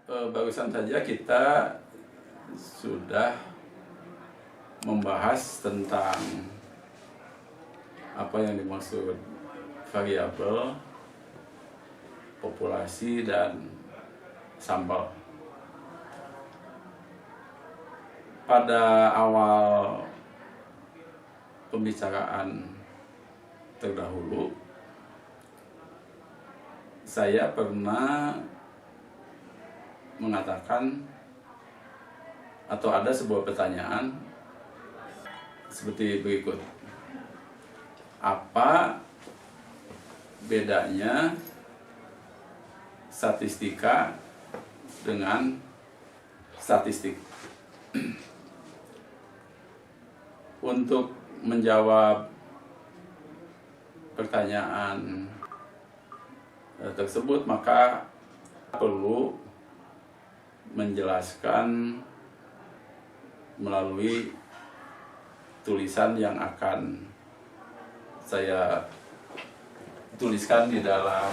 Barusan saja kita sudah membahas tentang apa yang dimaksud variabel, populasi, dan sampel. Pada awal pembicaraan terdahulu, saya pernah mengatakan atau ada sebuah pertanyaan seperti berikut. Apa bedanya statistika dengan statistik? Untuk menjawab pertanyaan tersebut, maka perlu menjelaskan melalui tulisan yang akan saya tuliskan di dalam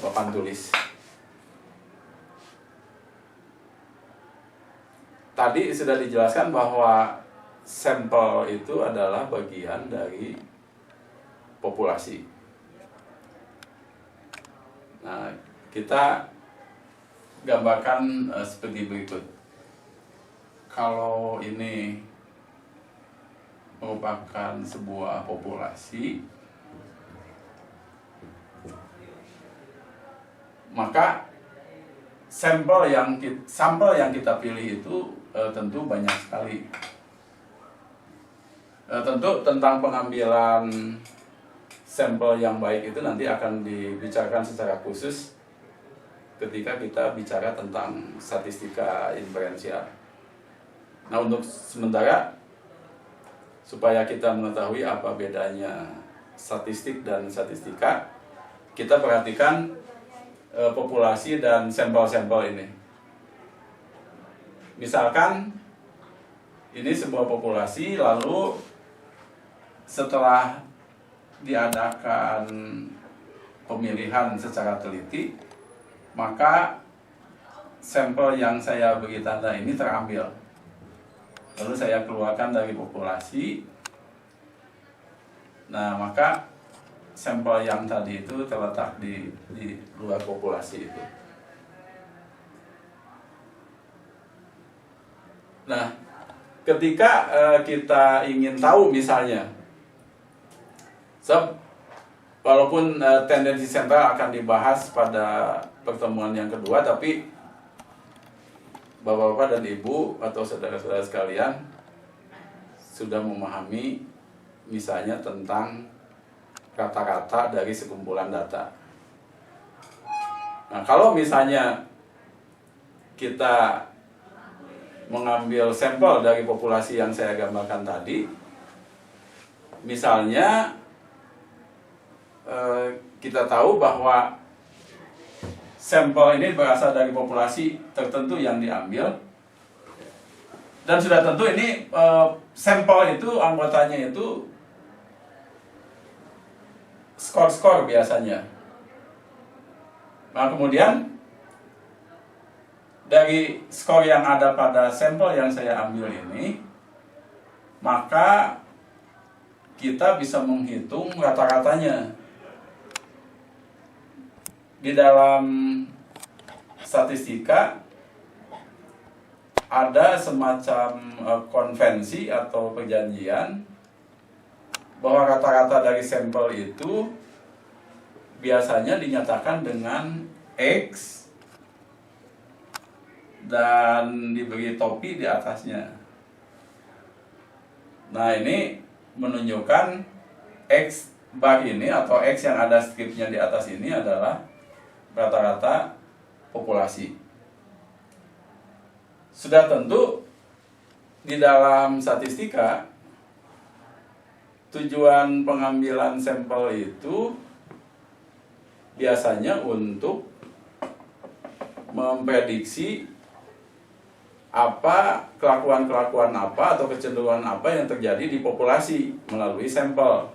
papan tulis. Tadi sudah dijelaskan bahwa sampel itu adalah bagian dari populasi. Nah, kita gambarkan seperti berikut. Kalau ini merupakan sebuah populasi, maka sampel yang kita pilih itu tentu banyak sekali. Tentu tentang pengambilan sampel yang baik itu nanti akan dibicarakan secara khusus ketika kita bicara tentang statistika inferensial. Nah, untuk sementara, supaya kita mengetahui apa bedanya statistik dan statistika, kita perhatikan populasi dan sampel-sampel ini. Misalkan ini sebuah populasi, lalu setelah diadakan pemilihan secara teliti, maka sampel yang saya beri tanda ini terambil. Lalu saya keluarkan dari populasi. Nah, maka sampel yang tadi itu terletak di luar populasi itu. Nah, ketika kita ingin tahu misalnya, walaupun tendensi sentral akan dibahas pada pertemuan yang kedua, tapi Bapak-bapak dan Ibu atau saudara-saudara sekalian sudah memahami misalnya tentang kata-kata dari sekumpulan data. Nah, kalau misalnya kita mengambil sampel dari populasi yang saya gambarkan tadi, misalnya kita tahu bahwa sampel ini berasal dari populasi tertentu yang diambil, dan sudah tentu ini sampel itu anggotanya itu skor-skor biasanya. Nah, kemudian dari skor yang ada pada sampel yang saya ambil ini, maka kita bisa menghitung rata-ratanya. Di dalam statistika ada semacam konvensi atau perjanjian bahwa rata-rata dari sampel itu biasanya dinyatakan dengan X dan diberi topi di atasnya. Nah, ini menunjukkan X bar ini atau X yang ada stripnya di atas ini adalah rata-rata populasi. Sudah tentu di dalam statistika tujuan pengambilan sampel itu biasanya untuk memprediksi apa kelakuan-kelakuan apa atau kecenderungan apa yang terjadi di populasi melalui sampel.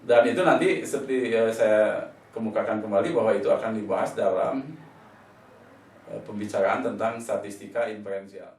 Dan itu nanti seperti saya kemukakan kembali bahwa itu akan dibahas dalam pembicaraan tentang statistika inferensial.